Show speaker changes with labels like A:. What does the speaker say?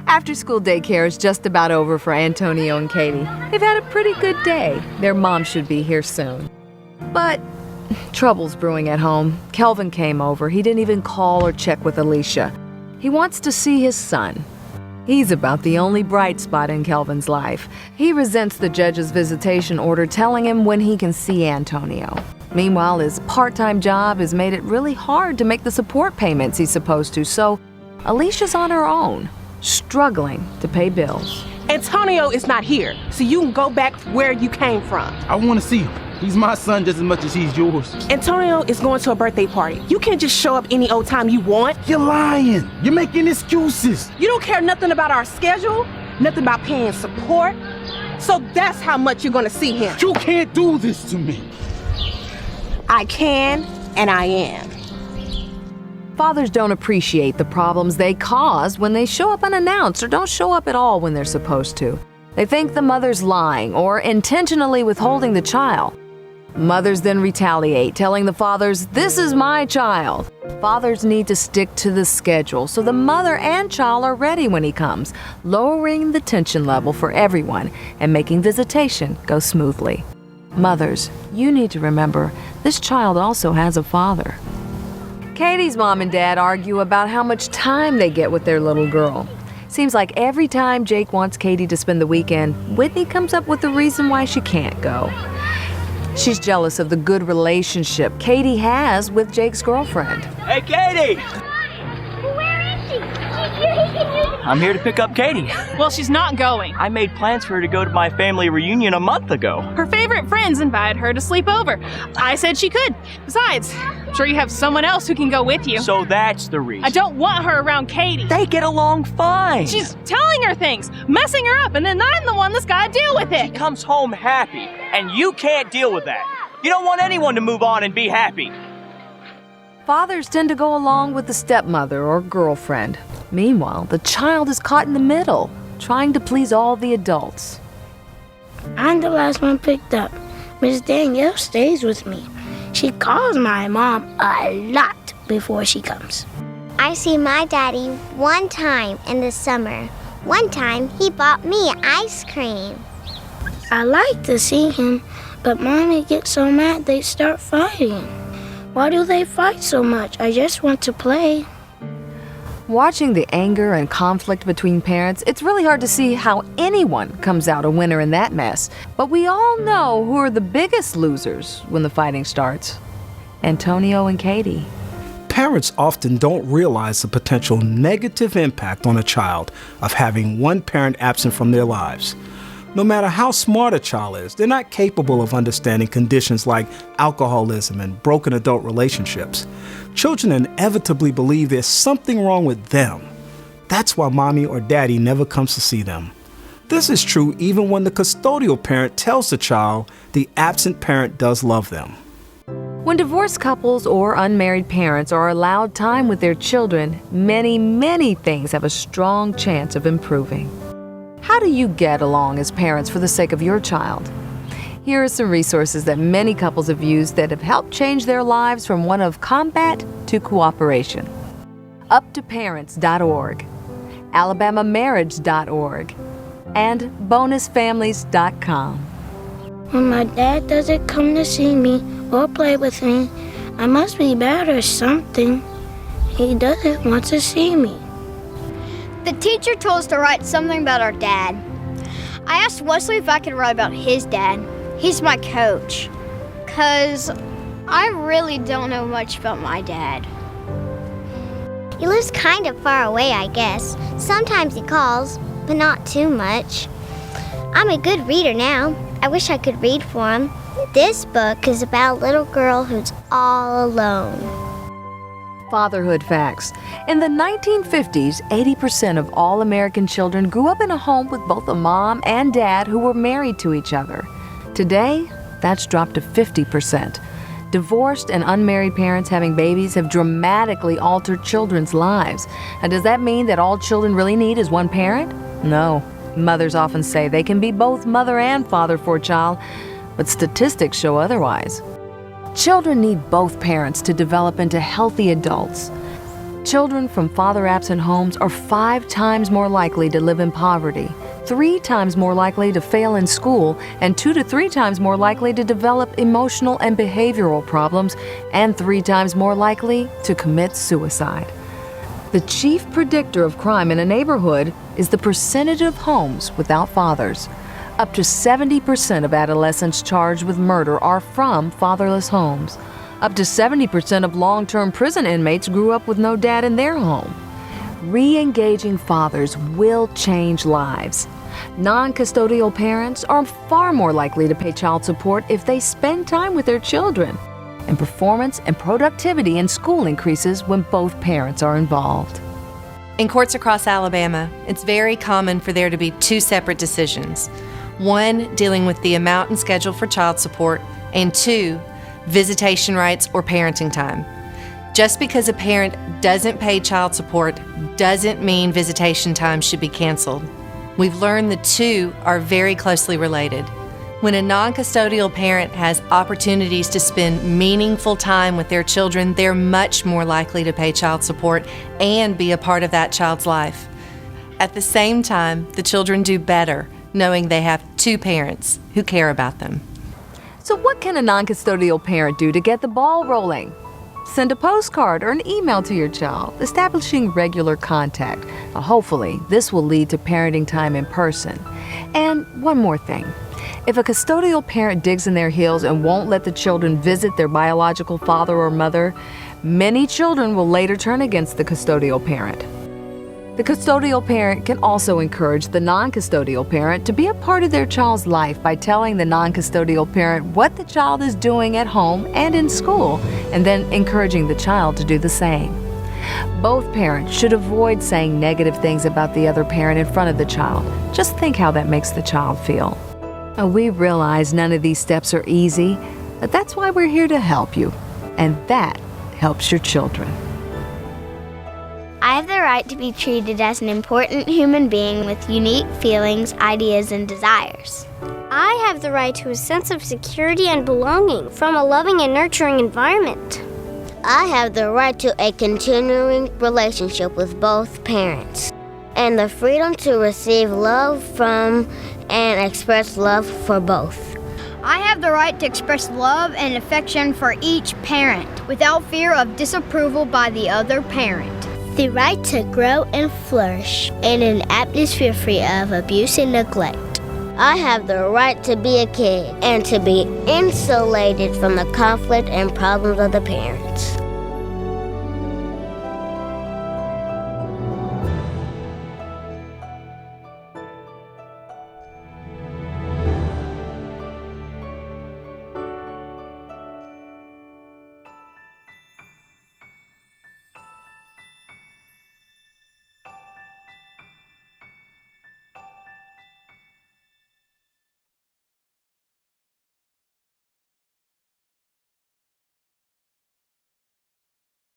A: After-school daycare is just about over for Antonio and Katie. They've had a pretty good day. Their mom should be here soon. But trouble's brewing at home. Kelvin came over. He didn't even call or check with Alicia. He wants to see his son. He's about the only bright spot in Kelvin's life. He resents the judge's visitation order telling him when he can see Antonio. Meanwhile, his part-time job has made it really hard to make the support payments he's supposed to, so Alicia's on her own, struggling to pay bills.
B: Antonio is not here, so you can go back where you came from.
C: I want to see him. He's my son just as much as he's yours.
B: Antonio is going to a birthday party. You can't just show up any old time you want.
C: You're lying. You're making excuses.
B: You don't care nothing about our schedule, nothing about paying support. So that's how much you're going to see him.
C: You can't do this to me.
B: I can, and I am.
A: Fathers don't appreciate the problems they cause when they show up unannounced or don't show up at all when they're supposed to. They think the mother's lying or intentionally withholding the child. Mothers then retaliate, telling the fathers, "This is my child." Fathers need to stick to the schedule so the mother and child are ready when he comes, lowering the tension level for everyone and making visitation go smoothly. Mothers, you need to remember, this child also has a father. Katie's mom and dad argue about how much time they get with their little girl. Seems like every time Jake wants Katie to spend the weekend, Whitney comes up with a reason why she can't go. She's jealous of the good relationship Katie has with Jake's girlfriend.
D: Hey, Katie!
E: Where is she? She's here. He can use it.
D: I'm here to pick up Katie.
F: Well, she's not going.
D: I made plans for her to go to my family reunion a month ago.
F: Her favorite friends invited her to sleep over. I said she could. Besides, I'm sure you have someone else who can go with you.
D: So that's the reason.
F: I don't want her around Katie.
D: They get along fine.
F: She's telling her things, messing her up, and then I'm the one that's got to deal with
D: She
F: it.
D: comes home happy, and you can't deal with that. You don't want anyone to move on and be happy.
A: Fathers tend to go along with the stepmother or girlfriend. Meanwhile, the child is caught in the middle, trying to please all the adults.
G: I'm the last one picked up. Miss Danielle stays with me. She calls my mom a lot before she comes.
E: I see my daddy one time in the summer. One time, he bought me ice cream.
G: I like to see him, but Mommy gets so mad they start fighting. Why do they fight so much? I just want to play.
A: Watching the anger and conflict between parents, it's really hard to see how anyone comes out a winner in that mess. But we all know who are the biggest losers when the fighting starts. Antonio and Katie.
H: Parents often don't realize the potential negative impact on a child of having one parent absent from their lives. No matter how smart a child is, they're not capable of understanding conditions like alcoholism and broken adult relationships. Children inevitably believe there's something wrong with them. That's why mommy or daddy never comes to see them. This is true even when the custodial parent tells the child the absent parent does love them.
A: When divorced couples or unmarried parents are allowed time with their children, many things have a strong chance of improving. How do you get along as parents for the sake of your child? Here are some resources that many couples have used that have helped change their lives from one of combat to cooperation. UpToParents.org, AlabamaMarriage.org, and BonusFamilies.com.
G: When my dad doesn't come to see me or play with me, I must be bad or something. He doesn't want to see me.
I: The teacher told us to write something about our dad. I asked Wesley if I could write about his dad. He's my coach. 'Cause I really don't know much about my dad.
E: He lives kind of far away, I guess. Sometimes he calls, but not too much. I'm a good reader now. I wish I could read for him. This book is about a little girl who's all alone.
A: Fatherhood facts. In the 1950s, 80% of all American children grew up in a home with both a mom and dad who were married to each other. Today, that's dropped to 50%. Divorced and unmarried parents having babies have dramatically altered children's lives. And does that mean that all children really need is one parent? No. Mothers often say they can be both mother and father for a child, but statistics show otherwise. Children need both parents to develop into healthy adults. Children from father-absent homes are 5 times more likely to live in poverty, 3 times more likely to fail in school, and 2 to 3 times more likely to develop emotional and behavioral problems, and 3 times more likely to commit suicide. The chief predictor of crime in a neighborhood is the percentage of homes without fathers. Up to 70% of adolescents charged with murder are from fatherless homes. Up to 70% of long-term prison inmates grew up with no dad in their home. Re-engaging fathers will change lives. Non-custodial parents are far more likely to pay child support if they spend time with their children. And performance and productivity in school increases when both parents are involved.
J: In courts across Alabama, it's very common for there to be 2 separate decisions. 1, dealing with the amount and schedule for child support, and 2, visitation rights or parenting time. Just because a parent doesn't pay child support doesn't mean visitation time should be canceled. We've learned the 2 are very closely related. When a non-custodial parent has opportunities to spend meaningful time with their children, they're much more likely to pay child support and be a part of that child's life. At the same time, the children do better knowing they have 2 parents who care about them.
A: So what can a non-custodial parent do to get the ball rolling? Send a postcard or an email to your child, establishing regular contact. Hopefully, this will lead to parenting time in person. And one more thing. If a custodial parent digs in their heels and won't let the children visit their biological father or mother, many children will later turn against the custodial parent. The custodial parent can also encourage the non-custodial parent to be a part of their child's life by telling the non-custodial parent what the child is doing at home and in school, and then encouraging the child to do the same. Both parents should avoid saying negative things about the other parent in front of the child. Just think how that makes the child feel. We realize none of these steps are easy, but that's why we're here to help you, and that helps your children.
E: I have the right to be treated as an important human being with unique feelings, ideas, and desires.
I: I have the right to a sense of security and belonging from a loving and nurturing environment.
E: I have the right to a continuing relationship with both parents and the freedom to receive love from and express love for both.
I: I have the right to express love and affection for each parent without fear of disapproval by the other parent.
E: The right to grow and flourish in an atmosphere free of abuse and neglect. I have the right to be a kid and to be insulated from the conflict and problems of the parents.